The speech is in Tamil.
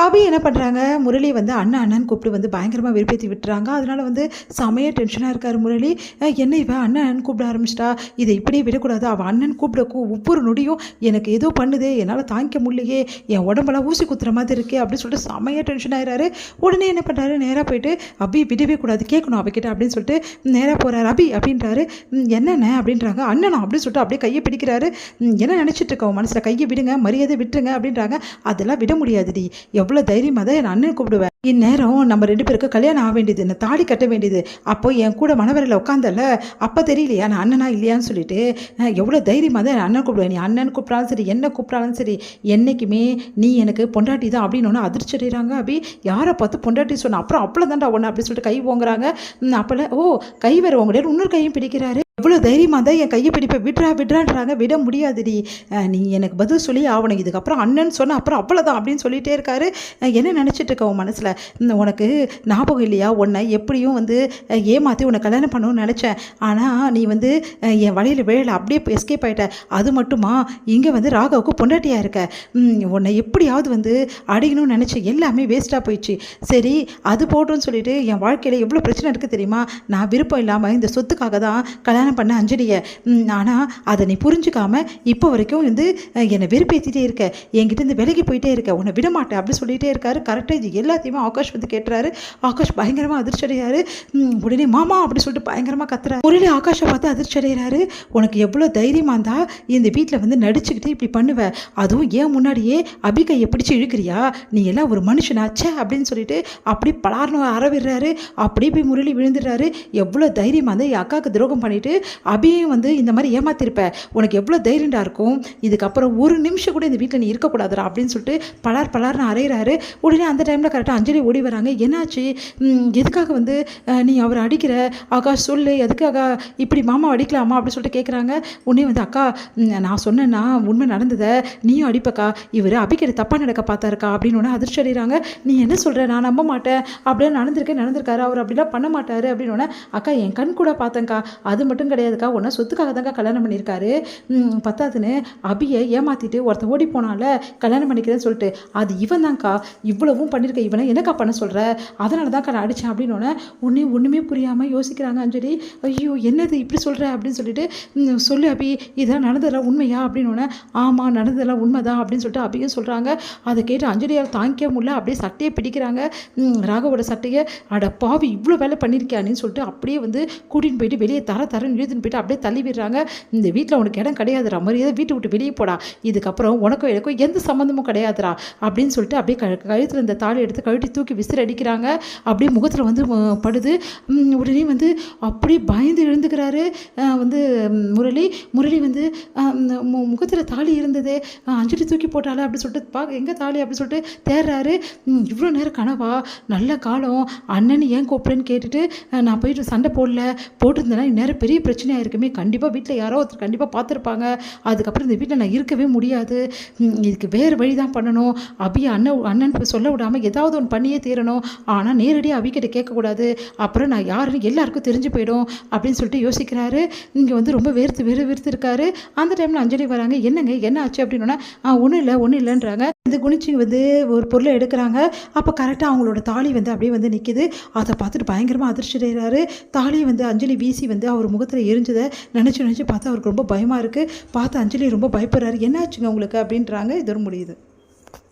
அபி என்ன பண்ணுறாங்க, முரளி வந்து அண்ணன் அண்ணன்னு கூப்பிட்டு வந்து பயங்கரமாக வெறுப்பேற்றி விட்டுறாங்க. அதனால வந்து செமைய டென்ஷனாக இருக்கார் முரளி. என்ன இவன் அண்ணன் அண்ணன் கூப்பிட ஆரம்பிச்சிட்டா, இதை இப்படியே விடக்கூடாது, அவள் அண்ணன் கூப்பிட ஒவ்வொரு நொடியும் எனக்கு ஏதோ பண்ணுதே, என்னால் தாங்கிக்க முடியலையே, என் உடம்பெல்லாம் ஊசி குத்துற மாதிரி இருக்கே அப்படின்னு சொல்லிட்டு செமைய டென்ஷன் ஆகிறாரு. உடனே என்ன பண்ணுறாரு, நேராக போயிட்டு அபி விடவே கூடாது, கேட்கணும் அவகிட்ட அப்படின்னு சொல்லிட்டு நேராக போகிறாரு. அபி அப்படின்றாரு. என்னென்ன அப்படின்றாங்க. அண்ணனா அப்படின்னு சொல்லிட்டு அப்படியே கையை பிடிக்கிறாரு. என்ன நினச்சிட்டு இருக்கோம் மனசில், கையை விடுங்க, மரியாதை விட்டுருங்க அப்படின்றாங்க. அதெல்லாம் விட முடியாதுடி, எவ்வளோ தைரியமாக தான் என் அண்ணன் கூப்பிடுவேன். இந்நேரம் நம்ம 2 பேருக்கு கல்யாணம் ஆக வேண்டியது, என்ன தாலி கட்ட வேண்டியது. அப்போ என் கூட மணவரையில் உட்காந்தல, அப்போ தெரியலையா நான் அண்ணனா இல்லையான்னு சொல்லிட்டு எவ்வளோ தைரியமாக தான் என் அண்ணன் கூப்பிடுவேன். நீ அண்ணன் கூப்பிட்றாலும் சரி, என்ன கூப்பிட்றாலும் சரி, என்றைக்குமே நீ எனக்கு பொண்டாட்டி தான் அப்படின்னு ஒன்று அதிர்ச்சி அடைகிறாங்க. அப்படி யாரை பார்த்து பொண்டாட்டி சொன்ன, அப்புறம் அப்பள தான்டா ஒன்று அப்படின்னு சொல்லிட்டு கை ஓங்குறாங்க. அப்போல கை வேறு உங்களுடைய இன்னொரு கையும் பிடிக்கிறாரு. எவ்வளோ தைரியமாக தான் என் கையை பிடிப்பேன், விடுறான்றாங்க. விட முடியாதுடி, நீ எனக்கு பதில் சொல்லி ஆகணும், இதுக்கப்புறம் அண்ணன் சொன்ன அப்புறம் அவ்வளோதான் அப்படின்னு சொல்லிகிட்டே இருக்காரு. என்ன நினச்சிட்டு இருக்க உன் மனசில், உனக்கு ஞாபகம் இல்லையா, உன்னை எப்படியும் வந்து ஏமாற்றி உன்னை கல்யாணம் பண்ணணும்னு நினச்சேன். ஆனால் நீ வந்து என் வழியில் விழலை, அப்படியே எஸ்கேப் ஆகிட்ட. அது மட்டுமா, இங்கே வந்து ராகாவுக்கு பொண்டாட்டியாக இருக்க. உன்னை எப்படியாவது வந்து அடையணும்னு நினச்சேன், எல்லாமே வேஸ்ட்டாக போயிடுச்சு. சரி அது போட்டோன்னு சொல்லிட்டு என் வாழ்க்கையில் எவ்வளோ பிரச்சனை இருக்குது தெரியுமா. நான் விருப்பம் இல்லாமல் இந்த சொத்துக்காக தான் கல்யாணம் பண்ண அஞ்சலியை. ஆனால் அதை நீ புரிஞ்சுக்காமல் இப்போ வரைக்கும் வந்து என்னை வெறுப்பேற்றிட்டே இருக்க, என்கிட்ட இருந்து விலகி போயிட்டே இருக்க, உன்னை விட மாட்டேன் அப்படி சொல்லிகிட்டே இருக்காரு. கரெக்டாக இது எல்லாத்தையுமே ஆகாஷ் வந்து கேட்டுறாரு. ஆகாஷ் பயங்கரமாக அதிர்ச்சி அடைகிறாரு. உடனே மாமா அப்படி சொல்லிட்டு பயங்கரமாக கத்துறாரு. முரளி ஆகாஷை பார்த்து அதிர்ச்சி அடைகிறாரு. உனக்கு எவ்வளோ தைரியமாக இருந்தா இந்த வீட்டில் வந்து நடிச்சுக்கிட்டு இப்படி பண்ணுவேன், அதுவும் ஏன் முன்னாடியே அபி கையை பிடிச்சி இழுக்கிறியா, நீ எல்லாம் ஒரு மனுஷனாச்சே அப்படின்னு சொல்லிட்டு அப்படி பலார்னு அறவிடுறாரு. அப்படியே போய் முரளி விழுந்துடுறாரு. எவ்வளோ தைரியமாக இருந்தால் என் அக்காவுக்கு துரோகம் பண்ணிட்டு அபியும் வந்து இந்த மாதிரி ஏமாத்திருப்ப, உனக்கு எவ்வளோ தைரியண்டா இருக்கும், இதுக்கப்புறம் ஒரு நிமிஷம் கூட இந்த வீட்டில் நீ இருக்கக்கூடாதுரா அப்படின்னு சொல்லிட்டு பலார்னு அறையிறாரு. உடனே அந்த டைமில் கரெக்டாக அஞ்சலி ஓடி வராங்க. என்னாச்சு, எதுக்காக வந்து நீ அவரை அடிக்கிற, ஆகாஷ் சொல்லு, எதுக்காக இப்படி மாமா அடிக்கலாமா அப்படின்னு சொல்லிட்டு கேட்குறாங்க. உடனே வந்து அக்கா நான் சொன்னேன்னா உண்மை நடந்ததை நீயும் அடிப்பக்கா, இவர் அபிக்கிட்ட தப்பாக நடக்க பார்த்தாருக்கா அப்படின்னு ஒன்று அதிர்ச்சி அடைகிறாங்க. நீ என்ன சொல்கிற, நான் நம்ப மாட்டேன், அப்படியே நடந்திருக்காரு, அவர் அப்படிலாம் பண்ண மாட்டார் அப்படின்னு ஒன்று. அக்கா என் கண் கூட பார்த்தேங்க்கா, அது மட்டும் கிடையாதுக்கா, உன்னை சொத்துக்காக தாங்க கல்யாணம் பண்ணியிருக்காரு, பத்தாதுன்னு அபியை ஏமாற்றிட்டு ஒருத்தன் ஓடி போனால கல்யாணம் பண்ணிக்கிறேன்னு சொல்லிட்டு, அது இவன் தான்க்கா, இவ்வளவும் பண்ணியிருக்க, இவனை என்னக்கா பண்ண சொல்கிற, அதனால தான்க்கா நான் அடித்தேன் அப்படின்னு ஒன்றுமே புரியாமல் யோசிக்கிறாங்க அஞ்சலி. ஐயோ என்னது இப்படி சொல்கிற அப்படின்னு சொல்லிட்டு, சொல்லு அபி இதெல்லாம் நடந்ததெல்லாம் உண்மையா அப்படின்னு. ஆமாம் நடந்ததெல்லாம் உண்மைதான் அப்படின்னு சொல்லிட்டு அபியும் சொல்கிறாங்க. அதை கேட்டு அஞ்சலியால் தாங்கிக்க முடியல, அப்படியே சட்டையை பிடிக்கிறாங்க, ராகவோட சட்டையை. அட பாவி இவ்வளோ வேலை பண்ணியிருக்கியான்னு சொல்லிட்டு அப்படியே வந்து கூட்டின்னு போயிட்டு வெளியே தரன்னு இழுத்துன்னு போயிட்டு அப்படியே தள்ளி விடுறாங்க. இந்த வீட்டில் உனக்கு இடம் கிடையாதுரா, மரியாதை வீட்டை விட்டு வெளியே போடா, இதுக்கப்புறம் உனக்கும் எனக்கும் எந்த சம்மந்தமும் கிடையாதுரா அப்படின்னு சொல்லிட்டு அப்படியே கழுத்தில் இந்த தாலி எடுத்து கழட்டி தூக்கி விசிறு அடிக்கிறாங்க. அப்படியே முகத்தில் வந்து படுது. உடனே வந்து அப்படியே பயந்து எழுந்துக்கிறாரு வந்து முரளி வந்து முகத்தில் தாலி இருந்தது, அஞ்சலி தூக்கி போட்டால அப்படின்னு சொல்லிட்டு பார்க்க எங்கே தாலி அப்படின்னு சொல்லிட்டு தேடுறாரு. இவ்வளோ நேரம் கனவா, நல்ல காலம், அண்ணன் ஏன் கூப்பிடுன்னு கேட்டுட்டு நான் போயிட்டு சண்டை போட்டிருந்தேன்னா இந்நேரம் பெரிய பிரச்சனையாக இருக்குமே, கண்டிப்பாக வீட்டில் யாரோ ஒருத்தர் கண்டிப்பாக பார்த்துருப்பாங்க, அதுக்கப்புறம் இந்த வீட்டில் நான் இருக்கவே முடியாது, இதுக்கு வேறு வழி தான் பண்ணணும், அபி அண்ணன் சொல்ல விடாமல் ஏதாவது ஒன்று பண்ணியே தீரணும், ஆனால் நேரடியாக அபிக்கிட்ட கேட்கக்கூடாது, அப்புறம் நான் யாருன்னு எல்லாருக்கும் தெரிஞ்சு போயிடும் அப்படின்னு சொல்லிட்டு யோசிக்கிறாரு. இங்கே வந்து ரொம்ப வெறுத்து இருக்காரு. அந்த டைமில் அஞ்சலி வராங்க. என்னங்க என்ன ஆச்சு அப்படின்னா, ஒன்றும் இல்லைன்றாங்க. இந்த குனிச்சி வந்து ஒரு பொருளை எடுக்கிறாங்க. அப்போ கரெக்டாக அவங்களோட தாலி வந்து அப்படியே வந்து நிற்கிது. அதை பார்த்துட்டு பயங்கரமாக அதிர்ச்சி அடைகிறாரு. தாலியை வந்து அஞ்சலி வீசி வந்து அவர் முகத்தில் எரிஞ்சதை நினச்சி பார்த்து அவருக்கு ரொம்ப பயமாக இருக்குது. பார்த்து அஞ்சலி ரொம்ப பயப்படுறாரு. என்னாச்சுங்க உங்களுக்கு அப்படின்றாங்க. இதோட முடியுது.